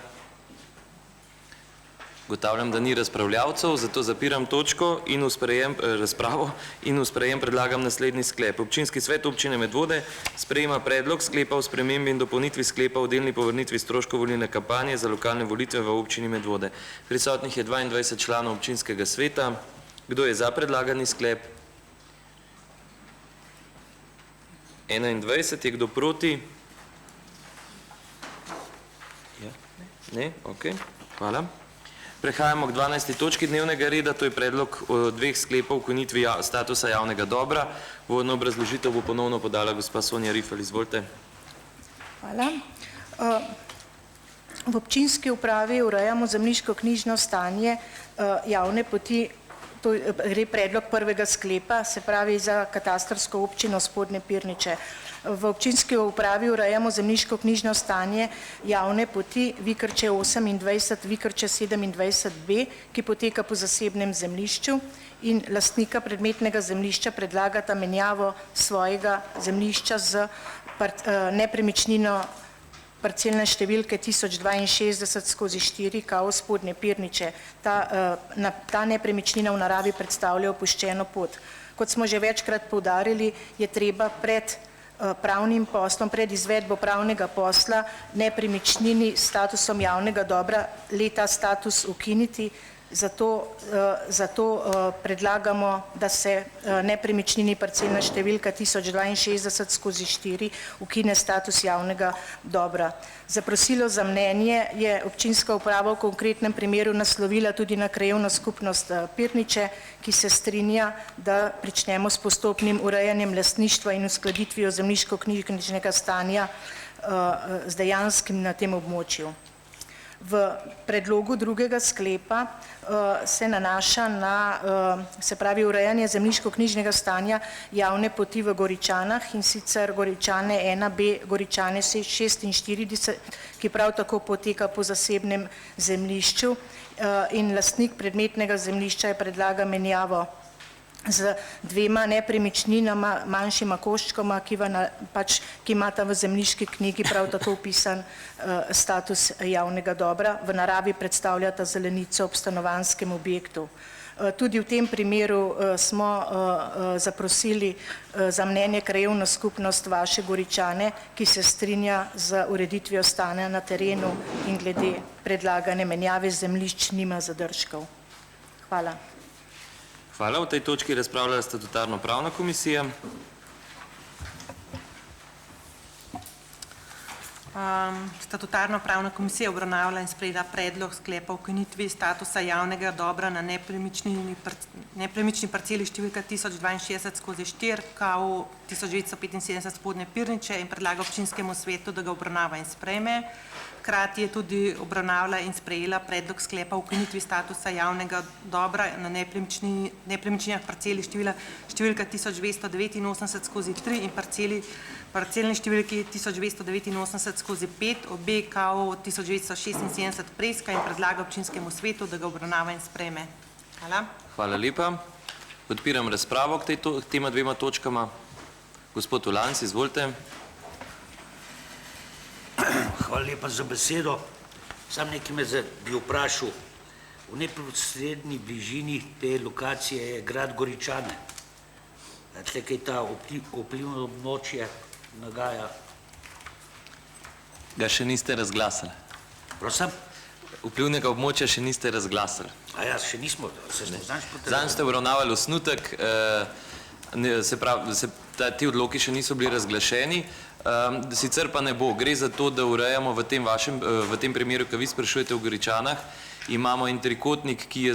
Ugotavljam, da ni razpravljavcev, zato zapiram točko in razpravo in v sprejem predlagam naslednji sklep. Občinski svet občine Medvode sprejema predlog sklepa o spremembi in dopolnitvi sklepa o delni povrnitvi stroškov volilne kampanje za lokalne volitve v občini Medvode. Prisotnih je 22 članov občinskega sveta. Kdo je za predlagani sklep? 21. Je kdo proti? Ne? Ok. Hvala. Prehajamo k 12. točki dnevnega reda, to je predlog dveh sklepov o ukinitvi statusa javnega dobra. Uvodno obrazložitev bo ponovno podala gospa Sonja Rifel. Izvolite. Hvala. V občinski upravi urejamo zemljiško-knjižno stanje javne poti, to gre predlog prvega sklepa, se pravi za katastrsko občino Spodnje Pirniče. V občinski upravi urejamo zemljiško-knjižno stanje javne poti Vikrče 28, Vikrče 27b, ki poteka po zasebnem zemljišču in lastnika predmetnega zemljišča predlagata menjavo svojega zemljišča z nepremičnino parcelne številke 1062/4 KO Spodnje Pirniče. Ta nepremičnina v naravi predstavlja opuščeno pot. Kot smo že večkrat poudarili, je treba pred pravnim poslom, pred izvedbo pravnega posla nepremičnini s statusom javnega dobra ta status ukiniti, zato predlagamo, da se nepremičnini parcelna številka 1062/4 ukine status javnega dobra. Zaprosilo za mnenje je občinska uprava v konkretnem primeru naslovila tudi na krajevno skupnost Pirniče, ki se strinja, da pričnemo s postopnim urejanjem lastništva in uskladitvijo zemljiško-knjižnega stanja z dejanskim na tem območju. V predlogu drugega sklepa se nanaša na, se pravi, urejanje zemljiško-knjižnega stanja javne poti v Goričanah, in sicer Goričane 1B, Goričane 46, ki prav tako poteka po zasebnem zemljišču, in lastnik predmetnega zemljišča je predlaga menjavo z dvema nepremičninama, manjšima koščkoma, ki imata v zemljiški knjigi prav tako upisan status javnega dobra, v naravi predstavljata zelenico ob stanovanjskem objektu. Tudi v tem primeru smo zaprosili za mnenje krajevno skupnost Vaše Goričane, ki se strinja z ureditvijo stanja na terenu in glede predlagane menjave zemljišč nima zadržkov. Hvala. Hvala. V tej točki razpravljala statutarno-pravna komisija. Statutarno-pravna komisija obravnavala in sprejela predlog sklepa o ukinitvi statusa javnega dobra na nepremični parceli številka 1062/4 KO 1975 Spodnje Pirniče in predlaga občinskemu svetu, da ga obravnava in sprejme. Hkrati je tudi obravnavala in sprejela predlog sklepa o ukinitvi statusa javnega dobra na nepremičninah parceli številka 1289/3 in parcelni številki 1289/5, obe KO 1976 Preska, in predlaga občinskemu svetu, da ga obravnava in sprejme. Hvala. Hvala lepa. Odpiram razpravo k tema dvema točkama. Gospod Ulanc, izvolite. Hvala lepa za besedo. Sam nekaj bi vprašal. V neposredni bližini te lokacije je grad Goričane. Tukaj ta vplivno območje nagaja. Ga še niste razglasili. Prosim? Vplivnega območja še niste razglasili. A ja, še nismo. Zanj ste obravnavali osnutek, se pravi, ti odloki še niso bili razglašeni, sicer pa ne bo. Gre za to, da urejamo v tem primeru, ki vi sprašujete v Goričanah, imamo en trikotnik, ki je,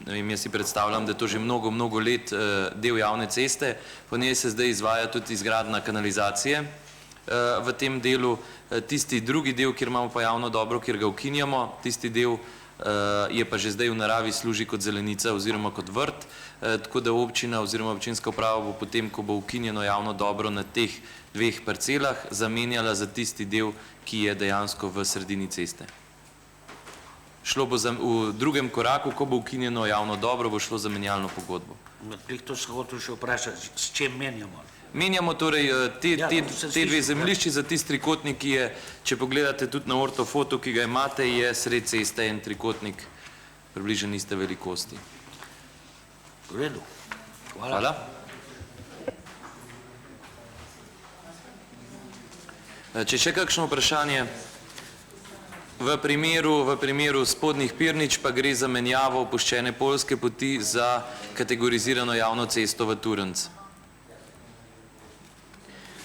ne vem, jaz si predstavljam, da je to že mnogo let del javne ceste, po njej se zdaj izvaja tudi izgradnja kanalizacije v tem delu. Tisti drugi del, kjer imamo pa javno dobro, kjer ga ukinjamo, tisti del je pa že zdaj v naravi služi kot zelenica oziroma kot vrt, tako da občina oziroma občinska uprava bo potem, ko bo ukinjeno javno dobro na teh dveh parcelah, zamenjala za tisti del, ki je dejansko v sredini ceste. Šlo bo v drugem koraku, ko bo ukinjeno javno dobro, bo šlo za menjalno pogodbo. To se hotel še vprašati, s čem menjamo? Menjamo torej te dve zemljišči za tisti trikotnik, ki je, če pogledate tudi na ortofotu, ki ga imate, je sred ceste en trikotnik, približno iste velikosti. V redu. Hvala. Če še kakšno vprašanje? V primeru Spodnjih Pirnič pa gre za menjavo opuščene poljske poti za kategorizirano javno cesto v Turenc.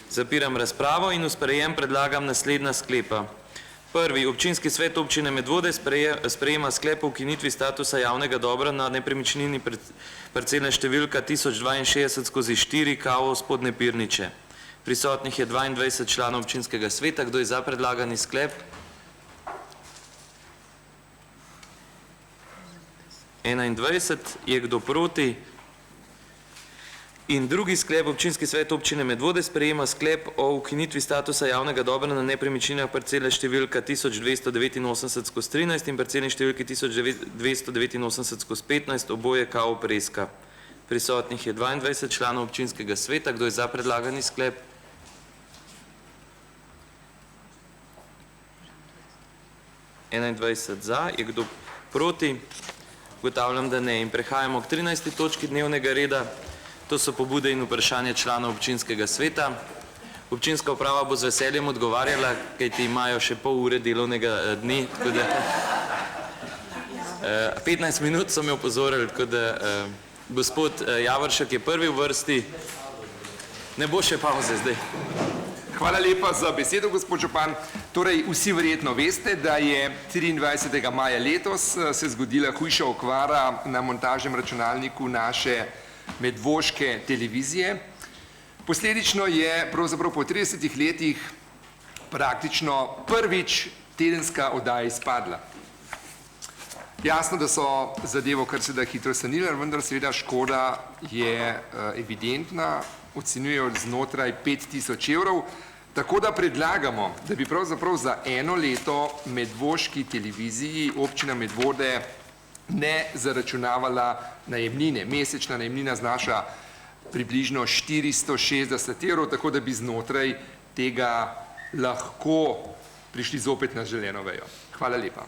Zapiram razpravo in v sprejem predlagam naslednja sklepa. Prvi, občinski svet občine Medvode sprejema sklep o ukinitvi statusa javnega dobra na nepremičnini parcelna številka 1062/4 KO Spodnje Pirniče. Prisotnih je 22 članov občinskega sveta. Kdo je za predlagani sklep? 21. Je kdo proti? In drugi sklep, občinski svet občine Medvode sprejema sklep o ukinitvi statusa javnega dobra na nepremičninah parcele številka 1289/13 in parcelni številki 1289/15, oboje KO Preska. Prisotnih je 22 članov občinskega sveta. Kdo je za predlagani sklep? 21 za, je kdo proti? Ugotavljam, da ne. In prehajamo k 13. točki dnevnega reda. To so pobude in vprašanje članov občinskega sveta. Občinska uprava bo z veseljem odgovarjala, kajti imajo še pol ure delovnega dne, tako da 15 minut so me opozorili, tako da gospod Javoršek je prvi v vrsti. Ne bo še pauze zdaj. Hvala lepa za besedo, gospod župan. Torej, vsi verjetno veste, da je 23. maja letos se zgodila hujša okvara na montažnem računalniku naše medvoške televizije. Posledično je pravzaprav po 30 letih praktično prvič tedenska oddaja izpadla. Jasno, da so zadevo kar se da hitro sanirali, vendar seveda škoda je evidentna, ocenjujejo znotraj 5000 evrov, tako da predlagamo, da bi pravzaprav za eno leto medvoški televiziji občina Medvode ne zaračunavala najemnine. Mesečna najemnina znaša približno 460 evrov, tako da bi znotraj tega lahko prišli zopet na želeno vejo. Hvala lepa.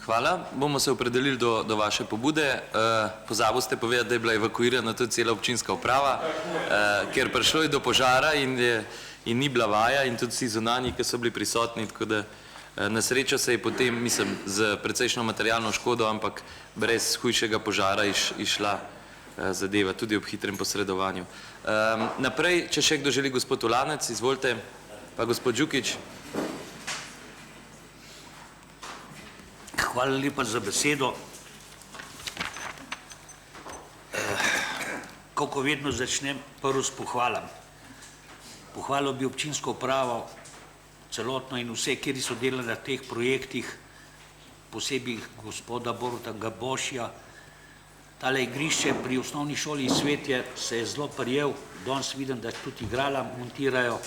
Hvala. Bomo se opredelili do vaše pobude. Pozabil ste povedati, da je bila evakuirana tudi cela občinska uprava, ker prišlo je do požara in ni bila vaja in tudi vsi zunanji, ki so bili prisotni, tako da na srečo se je potem, mislim, z precejšno materialno škodo, ampak brez hujšega požara išla zadeva, tudi ob hitrem posredovanju. Naprej, če še kdo želi, gospod Ulanec, izvolite, pa gospod Đukić. Hvala lepa za besedo. Kako vedno začnem prvo s pohvalam. Pohvalil bi občinsko upravo celotno in vse, kjer so delali na teh projektih, posebej gospoda Boruta Gabošja. Tale igrišče pri osnovni šoli Svetje se je zelo prijel, danes vidim, da tudi igrala montirajo,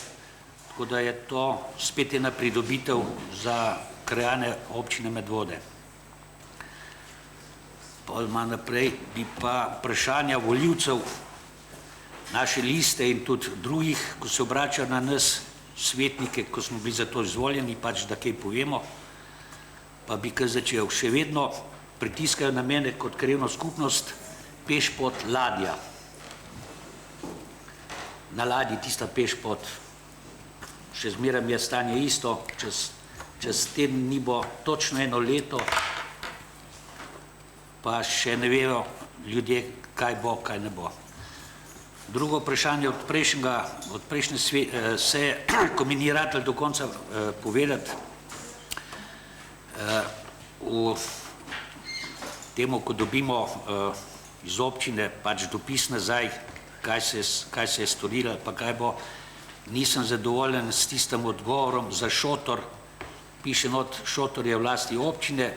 tako da je to spet ena pridobitev za krajane občine Medvode. Pol malo naprej bi pa vprašanja volivcev naše liste in tudi drugih, ko se obračajo na nas svetnike, ko smo bili za to izvoljeni, pač da kaj povemo, pa bi kar začel. Še vedno pritiskajo na mene kot krajevno skupnost pešpot ladja. Na ladji tista pešpot, še zmeraj je stanje isto, čez teden ni bo točno eno leto, pa še ne vejo ljudje, kaj bo, kaj ne bo. Drugo vprašanje od prejšnje seje, ko mi ni ratalo do konca povedati, v temu, ko dobimo iz občine pač dopis nazaj, kaj se je storilo, pa kaj bo, nisem zadovoljen s tistim odgovorom za šotor, piše not, šotor je v lasti občine,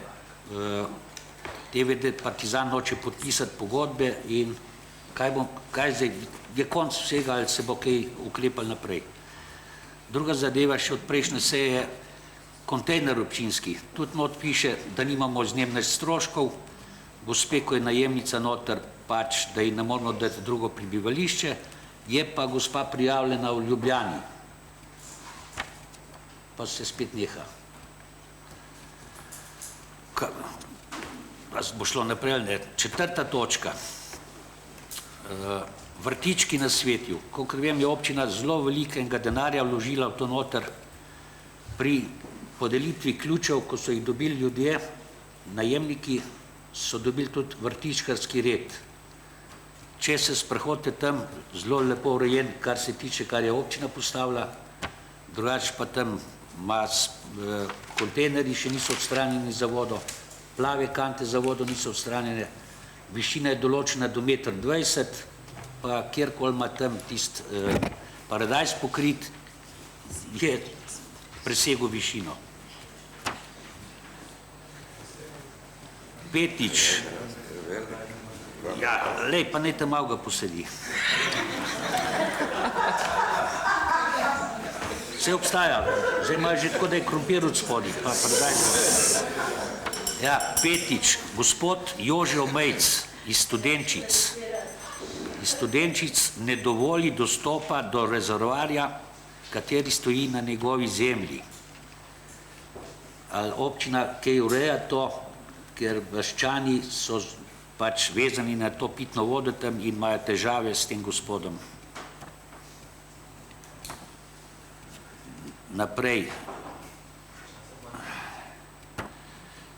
TVD Partizan noče podpisati pogodbe in kaj zdaj, je konc vsega ali se bo kaj ukrepal naprej. Druga zadeva še od prejšnje seje, kontejner občinski, tudi not piše, da nimamo z njem stroškov, gospe, ko je najemnica noter, pač, da ji ne moramo dati drugo prebivališče, je pa gospa prijavljena v Ljubljani. Pa se spet neha. Bo šlo naprej, ne. 4. točka. Vrtički na Svetju. Kakor vem, je občina zelo velikega denarja vložila v to noter pri podelitvi ključev, ko so jih dobili ljudje, najemniki, so dobili tudi vrtičkarski red. Če se sprehodite tam, zelo lepo urejen, kar se tiče, kar je občina postavila, drugače pa tam kontejnerji še niso odstranjeni za vodo, plave kante za vodo niso odstranjene, višina je določena do 1,20 m, pa kjerkoli ima tam tist paradajz pokrit, je presegel višino. Petič. Ja, lej, pa naj te malo ga posedi. Vse obstaja, zdaj ima že tako, da je krompir od spodaj, pa paradajz. Ja, petič, gospod Jože Omejc iz Studenčic. Iz Studenčic ne dovoli dostopa do rezervoarja, kateri stoji na njegovi zemlji. ali občina kaj ureja to, ker vaščani so pač vezani na to pitno vodo tam in imajo težave s tem gospodom. Naprej.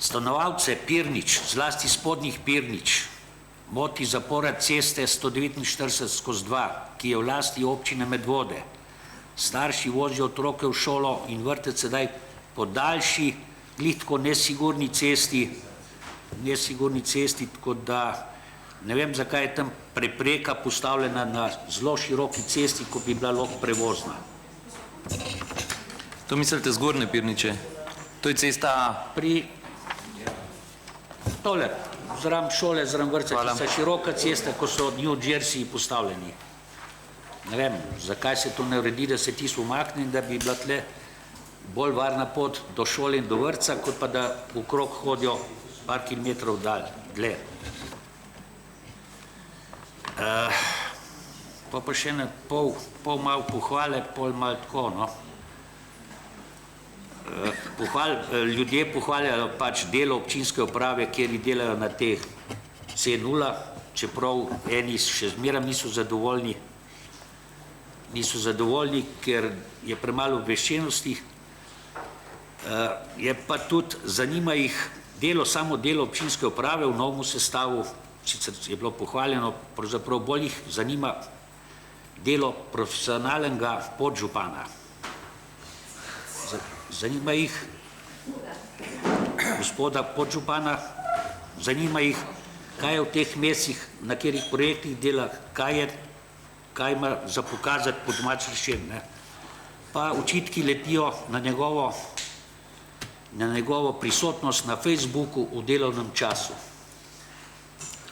Stanovalce Pirnič, zlasti spodnjih Pirnič, moti zapora ceste 149/2, ki je v lasti občine Medvode. Starši vozijo otroke v šolo in vrtec sedaj po daljši, glih tako nesigurni cesti, tako da ne vem, zakaj je tam prepreka postavljena na zelo široki cesti, ko bi bila lahko prevozna. To mislite zgornje Pirniče? To je cesta... Pri tole, zraven šole, zraven vrtca, ki sta široka cesta, ko so New Jersey postavljeni. Ne vem, zakaj se to ne uredi, da se tisto umakne in da bi bila tle bolj varna pot do šole in do vrtca, kot pa da okrog hodijo par kilometrov dlje. Pa še pol malo pohvale, pol malo tako, no. Ljudje pohvaljajo pač delo občinske uprave, kjer delajo na teh C0, čeprav eni še zmeraj niso zadovoljni, ker je premalo obveščenosti. Je pa tudi, zanima jih samo delo občinske uprave v novem sestavu, sicer je bilo pohvaljeno, pravzaprav bolj jih zanima delo profesionalnega podžupana. Zanima jih gospoda podžupana, zanima jih, kaj je v teh mesecih, na katerih projektih dela, kaj ima za pokazati po domač rečeno. Pa očitki letijo na njegovo prisotnost na Facebooku v delovnem času.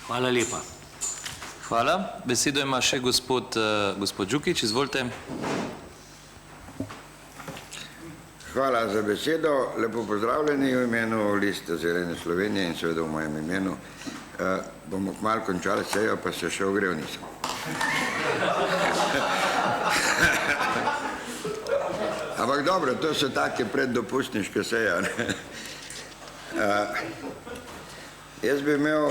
Hvala lepa. Hvala. Besedo ima še gospod Đukić, izvolite. Hvala za besedo. Lepo pozdravljeni v imenu Liste Zelene Slovenije in seveda v mojem imenu. Bomo kmalu končali sejo, pa se še ogrel nisem. Ampak dobro, to so take preddopustniške seje. Jaz bi imel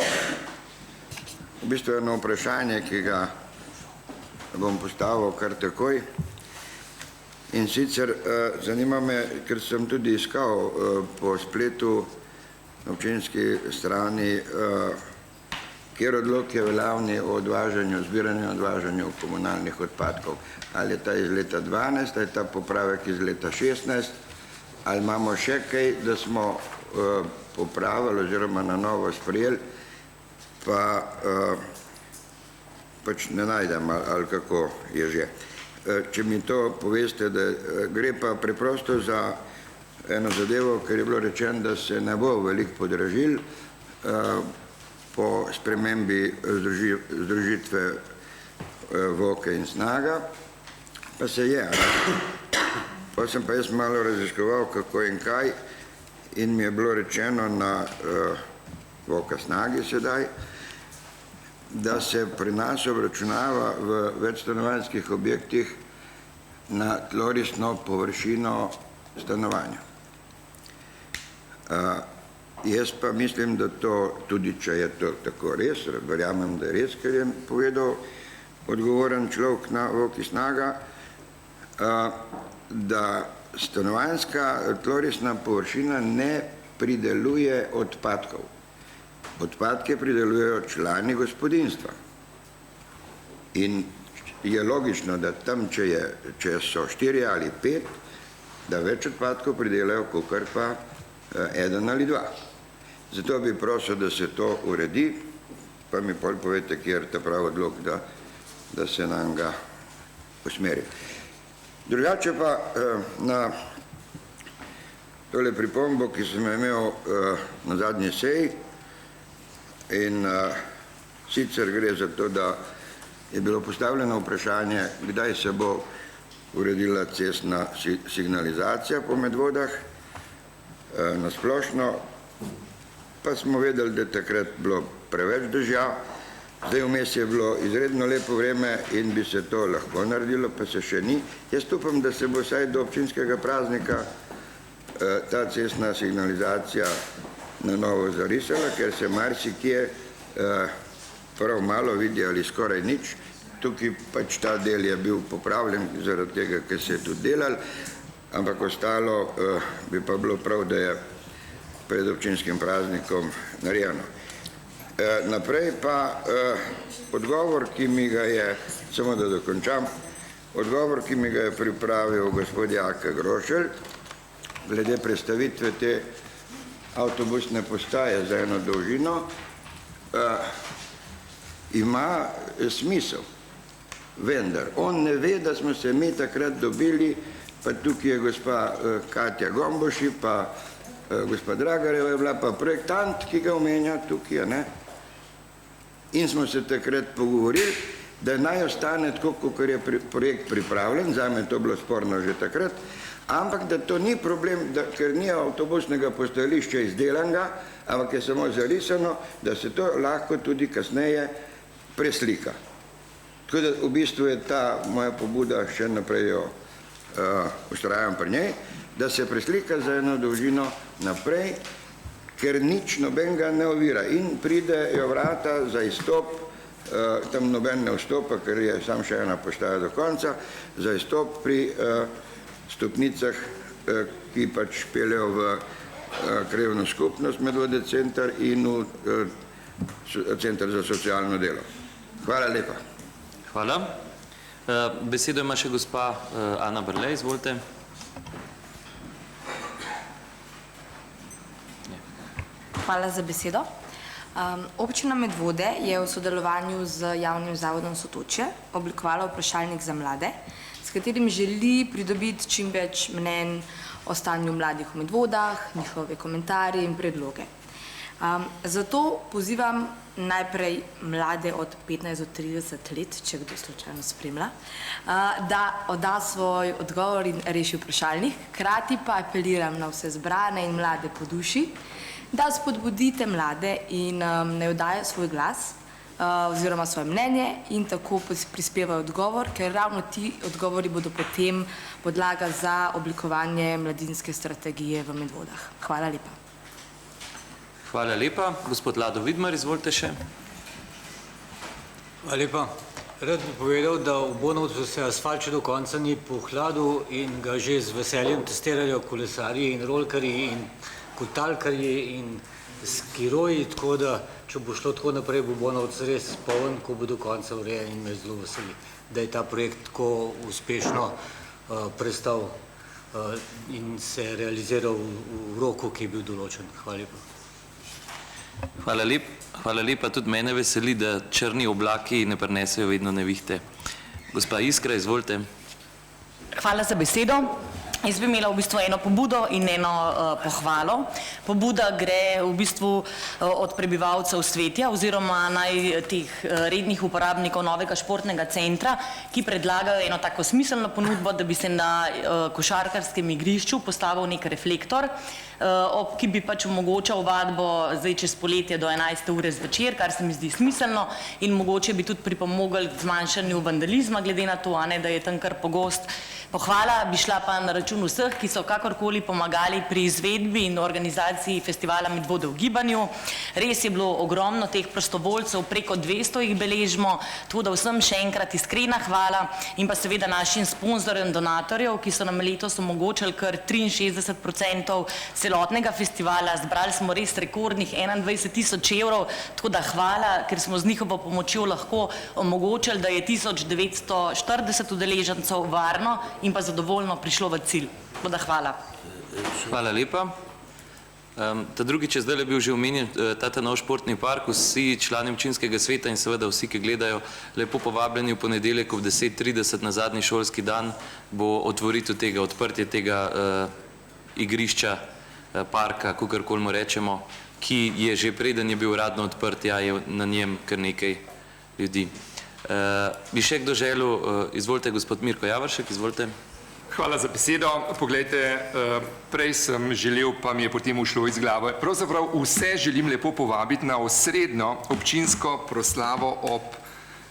v bistvu eno vprašanje, ki ga bom postavil kar takoj. In sicer zanima me, ker sem tudi iskal po spletu na občinski strani, kjer odlok je veljavni o odvažanju, zbiranju in odvažanju komunalnih odpadkov. Ali je ta iz leta 12, ali je ta popravek iz leta 16, ali imamo še kaj, da smo popravili oziroma na novo sprejeli, pa pač ne najdem, ali kako je že. Če mi to poveste, da gre pa preprosto za eno zadevo, ker je bilo rečeno, da se ne bo veliko podražil po spremembi združitve Voke in Snaga, pa se je. Pa sem pa jaz malo raziskoval, kako in kaj, in mi je bilo rečeno na Voka Snagi sedaj, da se pri nas obračunava v večstanovanjskih objektih na tlorisno površino stanovanja. Jaz pa mislim, da to, tudi če je to tako res, verjamem, da je res, ker je povedal odgovoren človek na Voki Snaga, da stanovanjska tlorisna površina ne prideluje odpadkov. Odpadke pridelujejo člani gospodinstva. In je logično, da tam, če so 4 ali 5, da več odpadkov pridelajo, kakor pa 1 ali 2. Zato bi prosil, da se to uredi, pa mi pol povete, kjer ta prav odlok, da se nam ga usmeri. Drugače pa na tole pripombo, ki sem imel na zadnji seji, in sicer gre za to, da je bilo postavljeno vprašanje, kdaj se bo uredila cestna signalizacija po Medvodah na splošno, pa smo vedeli, da je takrat bilo preveč dežja, zdaj vmes je bilo izredno lepo vreme in bi se to lahko naredilo, pa se še ni. Jaz upam, da se bo vsaj do občinskega praznika ta cestna signalizacija na novo zarisala, ker se marsikje prav malo vidi ali skoraj nič. Tukaj pač ta del je bil popravljen zaradi tega, ker se je tudi delal, ampak ostalo bi pa bilo prav, da je pred občinskim praznikom narejeno. Naprej pa odgovor, ki mi ga je, samo da dokončam, odgovor, ki mi ga je pripravil gospod Jaka Grošelj, glede predstavitve te avtobusne postaje za eno dolžino, ima smisel. Vendar, on ne ve, da smo se mi takrat dobili, pa tukaj je gospa Katja Gomboši, pa gospa Dragareva je bila, pa projektant, ki ga omenja tukaj, ne? In smo se takrat pogovorili, da naj ostane tako, kot je projekt pripravljen, zame to bilo sporno že takrat, ampak da to ni problem, ker ni avtobusnega postajališča izdelanega, ampak je samo zarisano, da se to lahko tudi kasneje preslika. Tako da v bistvu je ta moja pobuda, še naprej jo ustrajam pri njej, da se preslika za eno dolžino naprej, ker nič nobenega ne ovira in pridejo vrata za izstop, tam noben ne vstopa, ker je sam še ena postaja do konca, za izstop pri stopnicah, ki pač peljejo v krajevno skupnost Medvode center in v center za socialno delo. Hvala lepa. Hvala. Besedo ima še gospa Ana Brlej, izvolite. Hvala za besedo. Občina Medvode je v sodelovanju z javnim zavodom Sotočje oblikovala vprašalnik za mlade, s katerim želi pridobiti čim več mnenj o stanju mladih v Medvodah, njihove komentarje in predloge. Zato pozivam najprej mlade od 15 do 30 let, če kdo slučajno spremlja, da odda svoj odgovor in reši vprašalnik. Hkrati pa apeliram na vse zbrane in mlade po duši, da spodbudite mlade in ne oddajo svoj glas oziroma svoje mnenje in tako prispevajo odgovor, ker ravno ti odgovori bodo potem podlaga za oblikovanje mladinske strategije v Medvodah. Hvala lepa. Hvala lepa. Gospod Lado Vidmar, izvolite še. Hvala lepa. Rad bi povedal, da v Bonovcu se asfalt še do konca ni pohladil in ga že z veseljem testirajo kolesarji in rolkarji in kotalkarji in skiroji, tako da, če bo šlo tako naprej, bo Bonovc res poln, ko bo do konca urejen in me zelo veseli, da je ta projekt tako uspešno prestal in se realiziral v roku, ki je bil določen. Hvala lepa. Hvala lepa. Tudi mene veseli, da črni oblaki ne prinesejo vedno nevihte. Gospa Iskra, izvolite. Hvala za besedo. Jaz bi imela v bistvu eno pobudo in eno pohvalo. Pobuda gre v bistvu od prebivalcev Svetja oziroma teh rednih uporabnikov novega športnega centra, ki predlagajo eno tako smiselno ponudbo, da bi se na košarkarskem igrišču postavil nek reflektor, ki bi pač omogočal vadbo zdaj čez poletje do 11. ure zvečer, kar se mi zdi smiselno in mogoče bi tudi pripomogli k zmanjšanju vandalizma, glede na to, da je tam kar pogost. Pohvala bi šla pa na račun vseh, ki so kakorkoli pomagali pri izvedbi in organizaciji festivala Medvode v gibanju. Res je bilo ogromno teh prostovoljcev, preko 200 jih beležimo, tako da vsem še enkrat iskrena hvala in pa seveda našim sponzorjem, donatorjev, ki so nam letos omogočili kar 63% celotnega festivala. Zbrali smo res rekordnih 21.000 evrov, tako da hvala, ker smo z njihovo pomočjo lahko omogočili, da je 1940 udeležencev varno in pa zadovoljno prišlo v cilj. Tako da hvala. Hvala lepa. Ta drugič je zdaj bil že omenjen ta nov športni park. Vsi člani občinskega sveta in seveda vsi, ki gledajo, lepo povabljeni v ponedeljek ob 10:30 na zadnji šolski dan bo otvoritev tega, odprtje tega igrišča, parka, kakorkoli mu rečemo, ki je že preden je bil uradno odprt, je na njem kar nekaj ljudi. Bi še kdo želel? Izvolite, gospod Mirko Javoršek, izvolite. Hvala za besedo. Poglejte, prej sem želel, pa mi je potem ušlo iz glave. Pravzaprav vse želim lepo povabiti na osrednjo občinsko proslavo ob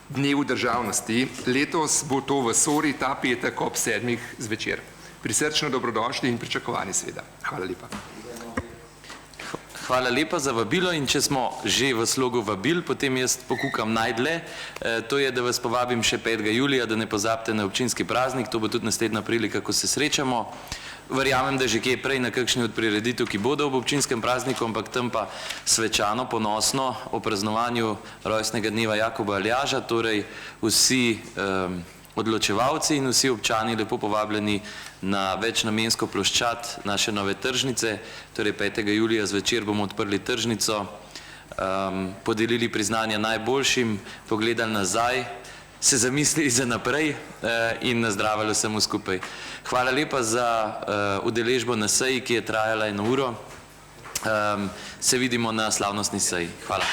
Dnevu državnosti. Letos bo to v Sori ta petek ob 7. zvečer. prisrčno dobrodošli in pričakovani seveda. Hvala lepa. Hvala lepa za vabilo in če smo že v slogu vabil, potem jaz pokukam najdlje. To je, da vas povabim še 5. julija, da ne pozabite na občinski praznik, to bo tudi naslednja prilika, ko se srečamo. Verjamem, da že kje prej na kakšni od prireditev, ki bodo ob občinskem prazniku, ampak tam pa svečano, ponosno o praznovanju rojstnega dneva Jakoba Aljaža, torej vsi odločevalci in vsi občani lepo povabljeni na večnamensko ploščad naše nove tržnice, torej 5. julija zvečer bomo odprli tržnico, podelili priznanja najboljšim, pogledali nazaj, se zamislili za naprej in nazdravili vsemu skupaj. Hvala lepa za udeležbo na seji, ki je trajala 1 uro. Se vidimo na slavnostni seji. Hvala.